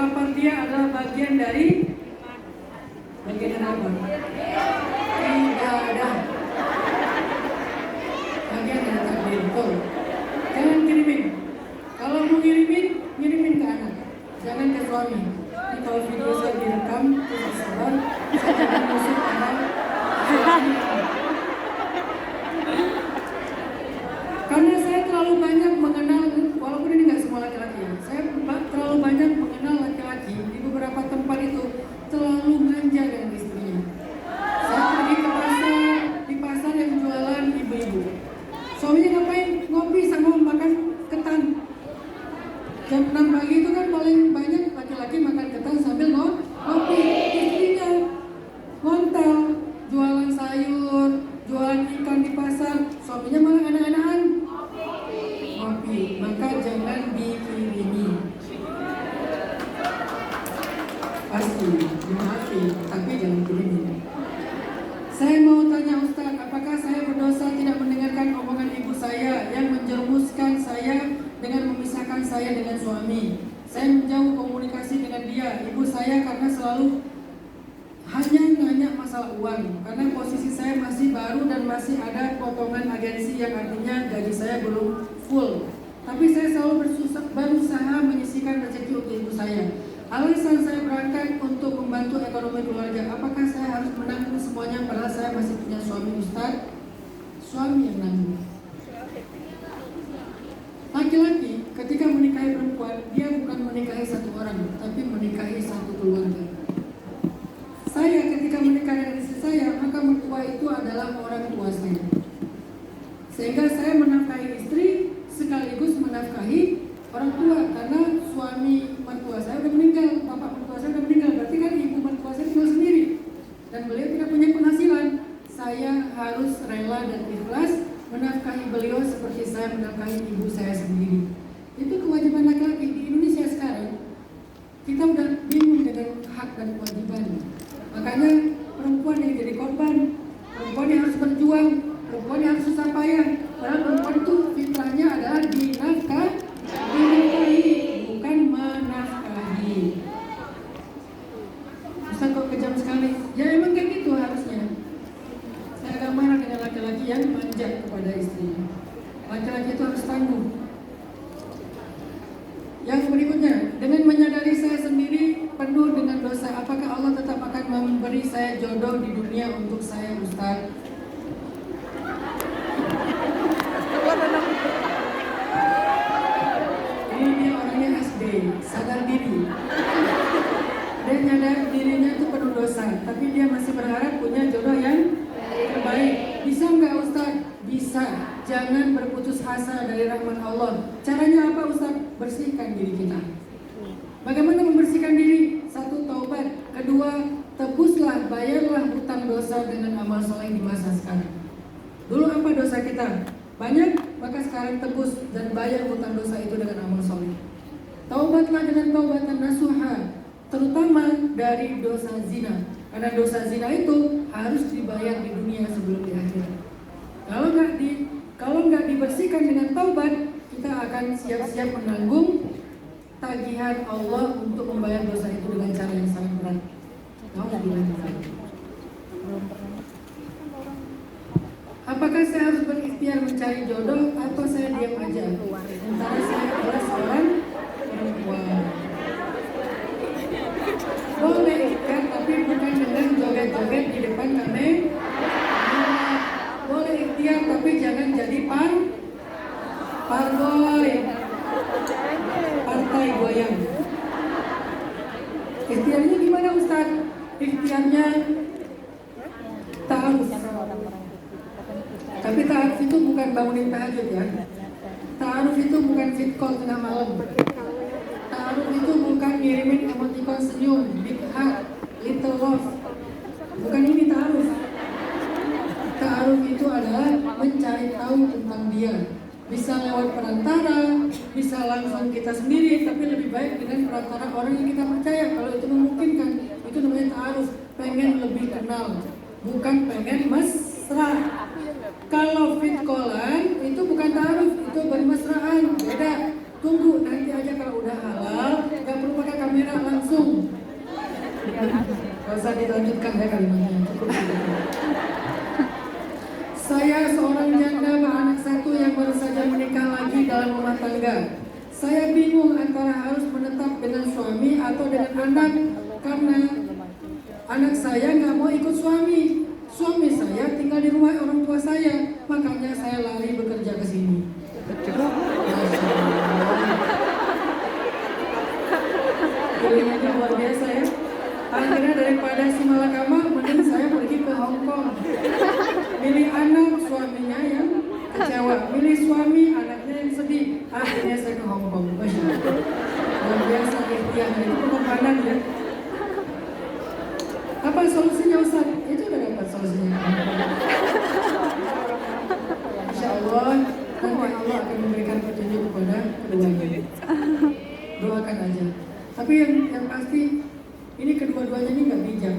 lapar dia adalah bagian dari apa? Ibadah. Bagian dari takdir. Betul. Jangan kirimin. Kalau mau ngirimin ke anak. Jangan ke suami. Ini kalau video saya direkam, terus sabar, saya jangan musik anak. Karena saya terlalu banyak mengenal, walaupun ini nggak semua laki-laki ya, saya terlalu banyak mengenal laki-laki di beberapa tempat itu terlalu manja dengan istrinya. Saya pergi ke pasar, di pasar yang jualan ibu-ibu. Suaminya ngapain? Ngopi sama makan ketan. Jam 6 pagi itu kan paling banyak laki-laki makan ketan sambil ngopi. Istrinya ngontel, jualan sayur, jualan ikan di pasar. Suaminya malah anak-anakan ngopi. Maka jangan dikirimi. Pasti dimaafi, tapi jangan kirimi. Saya mau tanya Ustaz, apakah saya berdosa tidak mendengarkan omongan ibu saya yang menjerumuskan saya dengan memisahkan saya dengan suami? Saya menjauh komunikasi dengan dia, ibu saya, karena selalu hanya nanya masalah uang. Karena posisi saya masih baru dan masih ada potongan agensi yang artinya gaji saya belum full. Tapi saya selalu berusaha menyisihkan rezeki untuk ibu saya. Alasan saya berangkat untuk membantu ekonomi keluarga. Apakah saya harus menanggung semuanya padahal saya masih punya suami Ustaz? Suami yang nanggung. Laki-laki ketika menikahi perempuan, dia bukan menikahi satu orang, tapi menikahi satu keluarga. Saya ketika menikah dengan istri saya, maka mertua itu adalah orang tua saya. Sehingga saya menafkahi istri sekaligus menafkahi orang tua, karena suami mertua saya sudah meninggal, bapak mertua saya sudah meninggal, berarti kan ibu mertua saya tinggal sendiri dan beliau tidak punya penghasilan. Saya harus rela dan ikhlas menafkahi beliau seperti saya menafkahi ibu saya sendiri. Itu kewajiban laki-laki di Indonesia sekarang. Kita udah bingung dengan hak dan kewajiban. Makanya perempuan yang jadi korban, perempuan yang harus berjuang, perempuan yang harus susah payah. Padahal perempuan itu fitrahnya adalah dinafkahi, bukan menafkahi. Ustaz kok kejam sekali? Ya emang kayak gitu harusnya. Saya agak marah dengan laki-laki yang manja kepada istrinya. Laki-laki itu harus tangguh. Yang berikutnya, dengan menyadari saya sendiri penuh dengan dosa, apakah Allah tetap akan memberi saya jodoh di dunia untuk saya, Ustaz? Ini dia orangnya SD, sadar diri. Dia nyadar dirinya itu penuh dosa, tapi dia masih berharap punya jodoh yang terbaik. Bisa nggak Ustaz? Bisa. Jangan berputus asa dari rahmat Allah. Caranya apa Ustaz? Bersihkan diri kita. Bagaimana membersihkan diri? Satu, taubat. Kedua, tebuslah, bayarlah hutang dosa dengan amal soleh di masa sekarang. Dulu apa dosa kita? Banyak, maka sekarang tebus dan bayar hutang dosa itu dengan amal soleh. Taubatlah dengan taubatan nasuha, terutama dari dosa zina. Karena dosa zina itu harus dibayar di dunia sebelum di akhirat. Kalau nggak dibersihkan dengan taubat, kita akan siap-siap menanggung tagihan Allah untuk membayar dosa itu dengan cara yang sangat berat. Apakah saya harus berikhtiar mencari jodoh atau saya diam aja? Sementara saya adalah seorang perempuan. Boleh ikhtiar, tapi bukan dengan joget-joget di depan kamera. Boleh ikhtiar, tapi jangan jadi parboy, partai goyang. Ikhtiarnya gimana Ustaz? Ikhtiarnya ta'aruf. Tapi ta'aruf itu bukan bangunin tahajud ya. Ta'aruf itu bukan fit call tengah malam. Ta'aruf itu bukan ngirimin emoticon senyum, big heart, little love. Bukan ini ta'aruf. Ta'aruf itu adalah mencari tahu tentang dia. Bisa lewat perantara, bisa langsung kita sendiri, tapi lebih baik dengan perantara orang yang kita percaya. Kalau itu memungkinkan, itu namanya ta'aruf. Pengen lebih kenal, bukan pengen mesra. Kalau fit callan itu bukan ta'aruf, itu bermesraan. Beda. Tunggu nanti aja kalau udah halal, gak perlu pakai kamera langsung. Gak usah dilanjutkan ya kalimatnya, cukup. Saya seorang janda beranak satu yang baru saja menikah lagi dalam rumah tangga. Saya bingung antara harus menetap dengan suami atau dengan anak, karena anak saya nggak mau ikut suami. Suami saya tinggal di rumah orang tua saya, makanya saya lari bekerja ke sini. Pilihannya luar biasa ya. Akhirnya daripada si malakama, mending saya pergi ke Hong Kong. Milih anak, suaminya yang kecewa. Milih suami, anaknya yang sedih. Akhirnya saya ke Hong Kong. Luar biasa ikhtiar, itu pengorbanan ya. Apa solusinya Ustaz? Itu udah dapat solusinya. Insya Allah nanti Allah akan memberikan petunjuk kepada keduanya. Doakan aja. Tapi yang pasti ini kedua-duanya ini nggak bijak.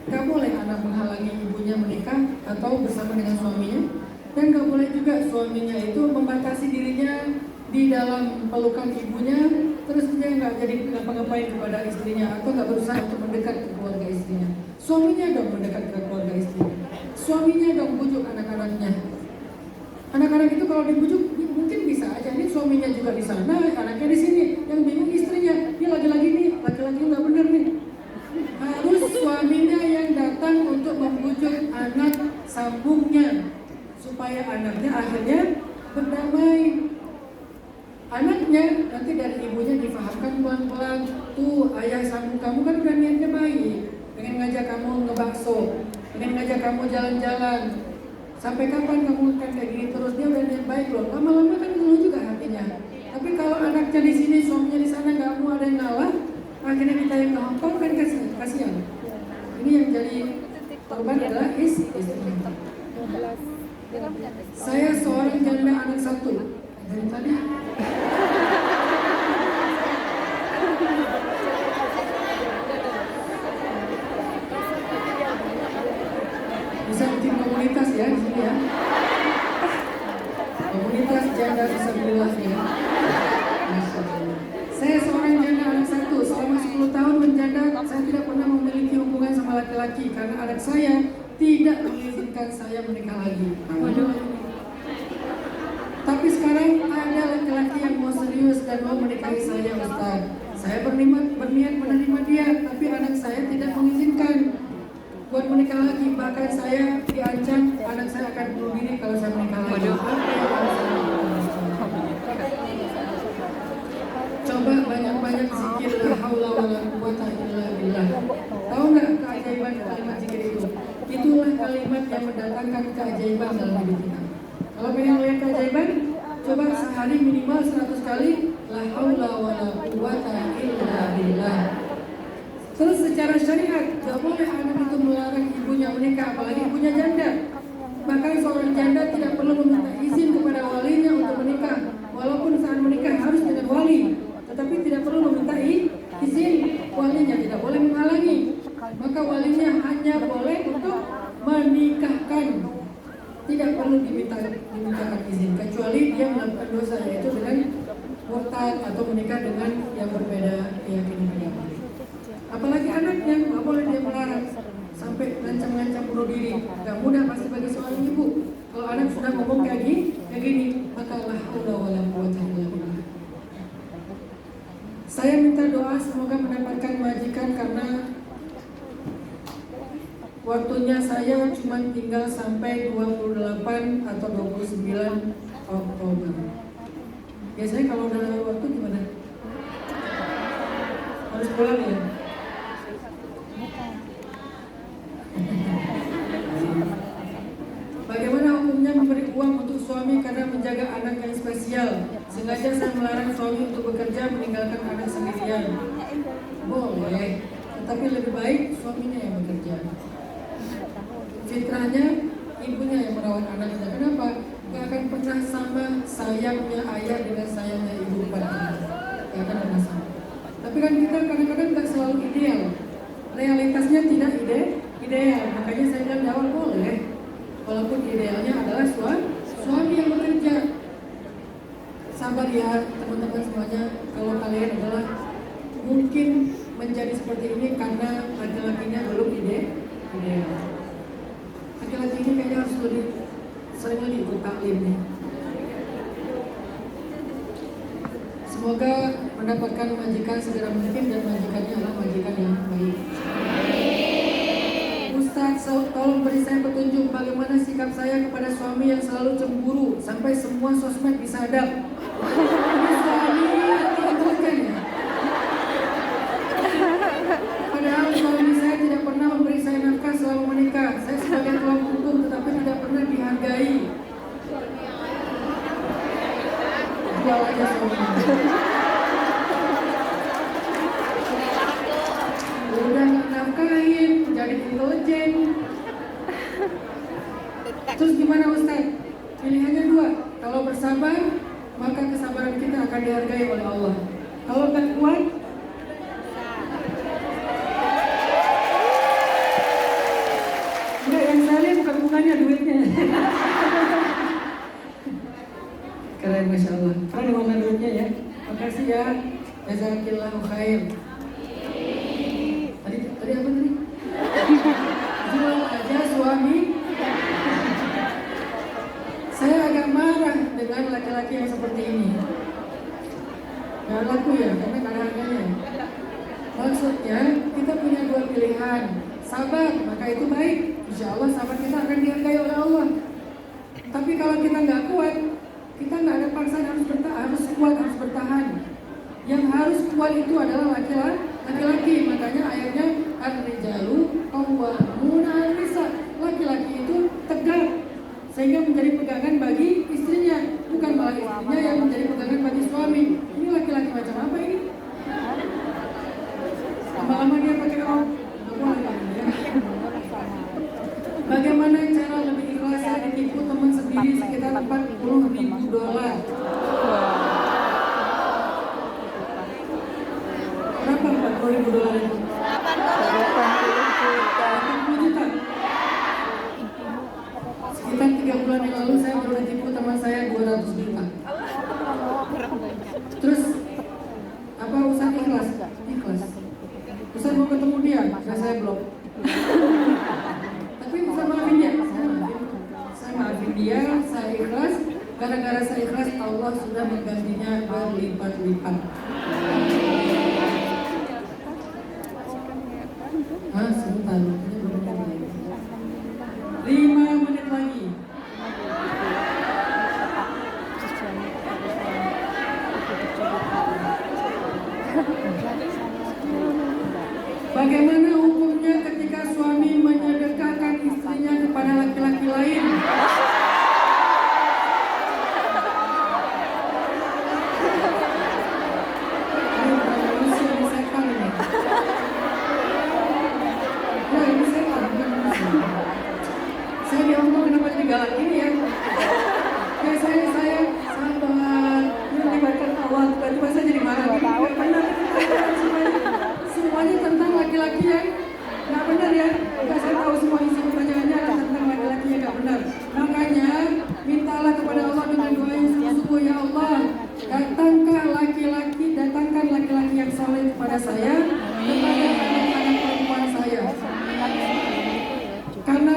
Nggak boleh anak menghalangi ibunya menikah atau bersama dengan suaminya, dan nggak boleh juga suaminya itu membatasi dirinya di dalam pelukan ibunya, terus dia nggak jadi ngapa-ngapain kepada istrinya atau nggak berusaha untuk mendekat ke keluarga istrinya. Suaminya dong mendekat ke keluarga istrinya. Suaminya dong bujuk anak-anaknya. Anak-anak itu kalau dibujuk mungkin bisa aja, nih suaminya juga di sana, anaknya di sini. Yang bingung istrinya, ini lagi-lagi nih, laki-laki nggak bener nih. Harus suaminya yang datang untuk membujuk anak sambungnya supaya anaknya akhirnya berdamai. Anaknya nanti dari ibunya difahamkan pelan-pelan, tuh ayah sambung kamu kan udah niatnya baik, pengen ngajak kamu ngebakso, pengen ngajak kamu jalan-jalan. Sampai kapan kamu akan kayak gini terus? Dia udah niat baik loh. Lama-lama kan dulu juga hatinya. Tapi kalau anaknya di sini, suaminya di sana, nggak mau ada yang ngalah, akhirnya kita yang ke Hong Kong kan kasihan. Ini yang jadi korban adalah istrinya. Saya seorang janda anak satu. Dari tadi. Bisa bikin komunitas ya di sini ya. Komunitas janda disabilitas ya. Saya seorang janda anak satu. Selama 10 tahun menjanda, saya tidak pernah memiliki hubungan sama laki-laki karena anak saya tidak mengizinkan saya menikah lagi. Tapi sekarang ada laki-laki yang mau serius dan mau menikahi saya, Ustaz. Saya berniat menerima dia, tapi anak saya tidak mengizinkan buat menikah lagi. Bahkan saya diancam anak saya akan bunuh diri kalau saya menikah lagi. Coba banyak-banyak zikir la haula wala quwata illa billah. Tahu nggak keajaiban kalimat zikir itu? Itulah kalimat yang mendatangkan keajaiban dalam hidup kita. Kalau pengen lihat keajaiban, coba sehari minimal 100 kali la haula wala quwata illa billah. Terus secara syariat, tidak boleh anak itu melarang ibunya menikah, apalagi ibunya janda. Bahkan seorang janda tidak perlu meminta izin kepada walinya untuk menikah. Walaupun saat menikah harus dengan wali, tetapi tidak perlu meminta izin. Walinya tidak boleh menghalangi. Maka walinya hanya boleh untuk menikahkan. Tidak perlu dimintakan izin, kecuali dia melakukan dosa, yaitu dengan murtad atau menikah dengan yang berbeda keyakinan agama. Apalagi anaknya, nggak boleh dia melarang sampai ngancam-ngancam bunuh diri. Gak mudah pasti bagi seorang ibu. Kalau anak sudah ngomong kayak gini, maka la haula wala quwata illa billah. Saya minta doa semoga mendapatkan majikan karena waktunya saya cuma tinggal sampai 28 atau 29 Oktober. Biasanya kalau udah lewat waktu gimana? Harus pulang ya? Bagaimana hukumnya memberi uang untuk suami karena menjaga anak yang spesial? Sengaja saya melarang suami untuk bekerja meninggalkan anak sendirian. Boleh, tetapi lebih baik suaminya yang bekerja. Fitrahnya ibunya yang merawat anaknya. Kenapa? Gak akan pernah sama sayangnya ayah dengan sayangnya ibu kepada anak. Gak akan pernah sama. Tapi kan kita kadang-kadang gak selalu ideal. Realitasnya tidak ideal. Makanya saya bilang di awal boleh. Walaupun idealnya adalah suami yang bekerja. Sabar ya teman-teman semuanya. Kalau kalian adalah mungkin menjadi seperti ini karena laki-lakinya belum ideal. Laki-laki ini kayaknya harus lebih sering lagi ikut taklim nih. Semoga mendapatkan majikan segera mungkin dan majikannya adalah majikan yang baik. Ustaz, tolong beri saya petunjuk bagaimana sikap saya kepada suami yang selalu cemburu sampai semua sosmed disadap. Ini suami intelijen ya? Padahal suami saya tidak pernah memberi saya nafkah selama menikah. Saya sebagai tulang punggung tetapi tidak pernah dihargai. Jual aja suami. Udah nggak nafkahin, jadi intelijen. Terus gimana Ustaz? Pilihannya dua. Kalau bersabar, maka kesabaran kita akan dihargai oleh Allah. Kalau nggak kuat, enggak, yang saya lihat bukan bunganya, duitnya. Keren, Masya Allah. Keren warna duitnya ya. Makasih ya. Jazakillahu khair. Tadi apa tadi? Jual aja suami. Saya agak marah dengan laki-laki yang seperti ini. Gak laku ya, karena gak ada harganya. Maksudnya, kita punya dua pilihan. Sabar, maka itu baik. Insya Allah sabar kita akan dihargai oleh Allah. Tapi kalau kita nggak kuat, kita nggak ada paksaan harus kuat, harus bertahan. Yang harus kuat itu adalah laki-laki. Makanya ayatnya ar-rijalu qawwamuna 'alan nisa. Laki-laki itu tegak sehingga menjadi pegangan bagi istrinya, bukan malah istrinya yang menjadi pegangan bagi suami. Ini laki-laki macam apa ini? Lama-lama dia pakai rok. Bagaimana cara lebih ikhlas saya ditipu teman sendiri sekitar $40,000? Berapa $40,000 itu? 80 juta. Sekitar 3 bulan yang lalu saya baru ditipu teman saya 200 juta. Terus apa Ustaz ikhlas? Ikhlas. Ustaz mau ketemu dia, saya blok. Tapi Ustaz maafin dia. Saya maafin dia, saya ikhlas. Gara-gara saya ikhlas, Allah sudah menggantinya berlipat-lipat. Sebentar. 5 menit lagi. Bagaimana hukumnya ketika suami menyedekahkan istrinya kepada laki-laki lain? Ini manusia, ini setan ini. Nah, ini setan, bukan manusia. Saya diomong kenapa jadi galak ini ya? Ya saya sabar. Ini melibatkan Allah, tiba-tiba saya jadi marah. Gak benar. Semuanya tentang laki-laki yang nggak benar ya. Nggak, saya tahu semua isi pertanyaannya adalah tentang laki-laki yang nggak benar. Makanya mintalah kepada Allah dengan doa yang sungguh-sungguh, ya Allah, datangkan laki-laki yang saleh kepada saya, kepada anak-anak perempuan saya. Karena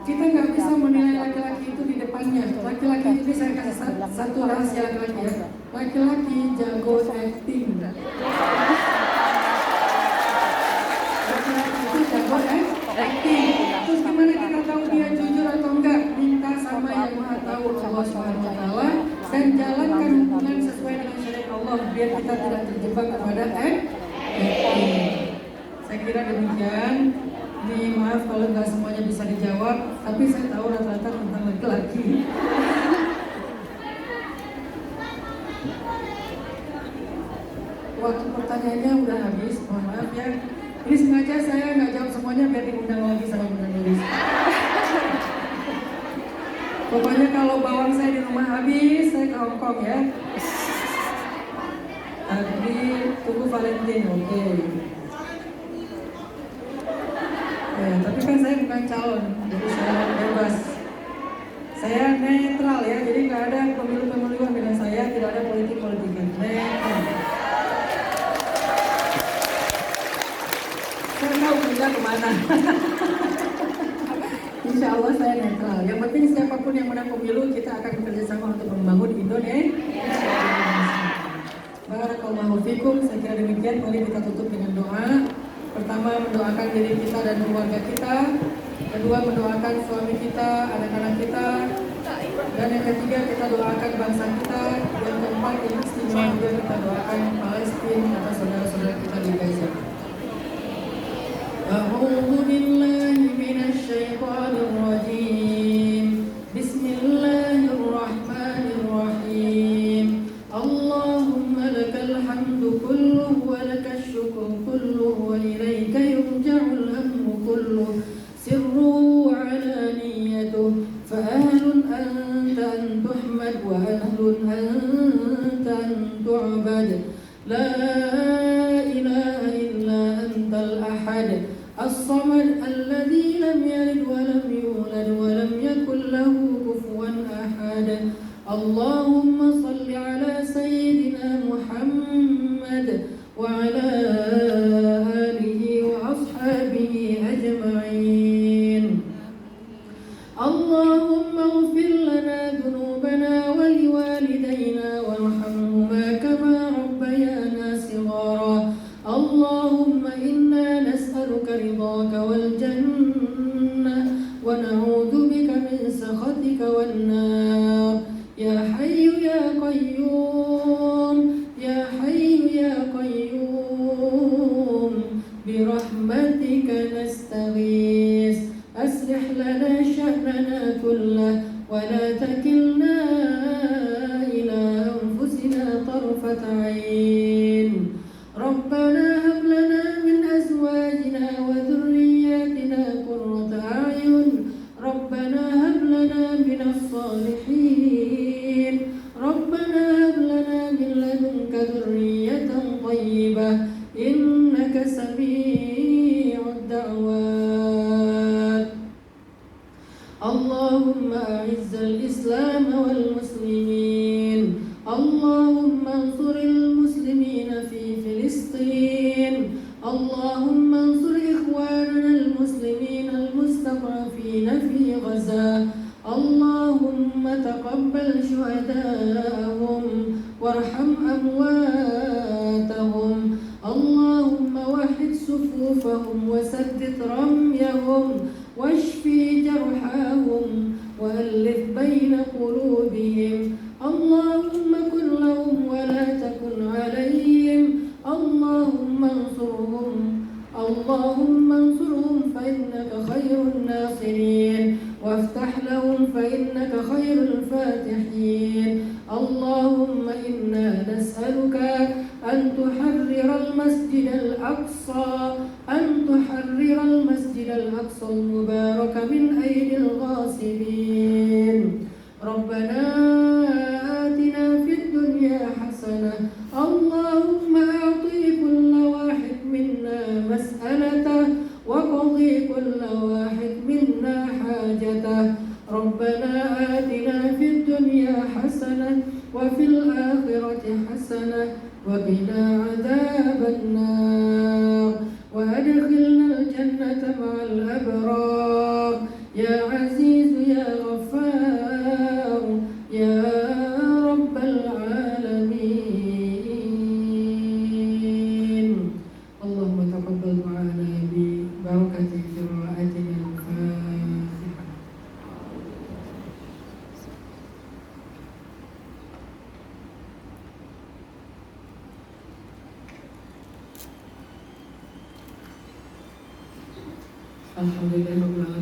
kita nggak bisa menilai laki-laki itu di depannya. Laki-laki ini saya kasih satu rahasia laki-laki ya. Laki-laki jago acting. Acting. Terus gimana kita tahu dia jujur atau enggak? Minta sama yang Maha Tahu, Allah Subhanahu wa taala, dan jalankan hubungan sesuai dengan syariat Allah biar kita tidak terjebak kepada acting. Saya kira demikian. Ini maaf kalau nggak semuanya bisa dijawab, tapi saya tahu rata-rata tentang laki-laki. Waktu pertanyaannya udah habis, mohon maaf ya. Ini sengaja saya nggak jawab semuanya biar diundang lagi sama penulis. Pokoknya kalau bawang saya di rumah habis, saya ke Hongkong ya. Tadi tunggu Valentine, oke. Ya, tapi kan saya bukan calon, jadi saya bebas. Saya netral ya, jadi nggak ada pemilu-pemiluan dengan saya, tidak ada politik-politikan. Netral. Anda kemana? Insya Allah saya netral. Yang penting siapapun yang menang pemilu, kita akan bekerja sama untuk membangun Indonesia. Barakallahu fikum. Saya kira demikian. Mari kita tutup dengan doa. Pertama, mendoakan diri kita dan keluarga kita. Kedua, mendoakan suami kita, anak-anak kita. Dan yang ketiga, kita doakan bangsa kita. Yang keempat, yang istimewa juga kita doakan Palestina atau saudara-saudara kita di Gaza. A'udzu billahi minasyaitonir rajim. Bismillahirrahmanirrahim. Allahumma lakal hamdu kulluhu wa lakal syukru kulluhu wa ilaika yurja'ul amru kulluhu sirruhu wa alaniyatuhu fa'ahlun anta an tuhmad wa ahlun anta an tu'bad la ilaha illa antal ahad as-samad alladhi lam yalid wa lam yulad wa lam yakul lahu kufuwan ahad. Allahumma salli ala sayyidina Muhammad wa ala alihi wa ashabihi ajma'in. Allahumma ighfir lana dhunubana wa liwalidayna warhamhuma kama rabbayana shighara. Allahumma inna nas'aluka ridhaka wal jannah wa na'udzu bika min sakhatika wan nar. Ya hayyu ya qayyum, ya hayyu ya qayyum, birahmatika nastaghis. Aslih lana sya'nana kullah wa la takilna ila anfusina tarfata 'ain. Rabbana hab lana min azwajina wa dhurriyyatina qurrata a'yun. Rabbana hab lana minas salihin. Rabbana hab lana min ladunka dhurriyyatan thayyibah innaka sami'ud da'wat. Allahumma a'izzal islam wal muslimin. Allahumma ansuril muslimina fi Filistin. Allahumma ansur ikhwanana al-muslimina al-mustad'afina fi Gaza. Allahumma taqabbal syuhada'ahum warham amwatahum. Allahumma wahid sufufahum wa saddid ramyahum washfi jarhahum wa alif bayna qulubihim. Allahumma kun lahum wa la takun alayhim. Allahumma ansurhum. Allahumma ansurhum fa innaka khairun nasirin waftah lahum fa innaka khairul fatihin. Allahumma inna nas'aluka an tuharrira al-masjid al-aqsa al-mubarak min aydil ghasibin. Rabbana atina fid dunya hasanah. Allahumma a'ti kulla wahid minna mas'alatah wa qadhi kulla wahid minna hajatah. Rabbana atina fid dunya hasanah wa fil akhirati hasanah wa qina adzaban nar wa adkhilna al-jannata ma'al abrar. Ya aziz ya ghaffar ya rabbal alamin. Allahumma taqabbal ma'ana bi barakati qira'atina al-Fatihah. Alhamdulillah.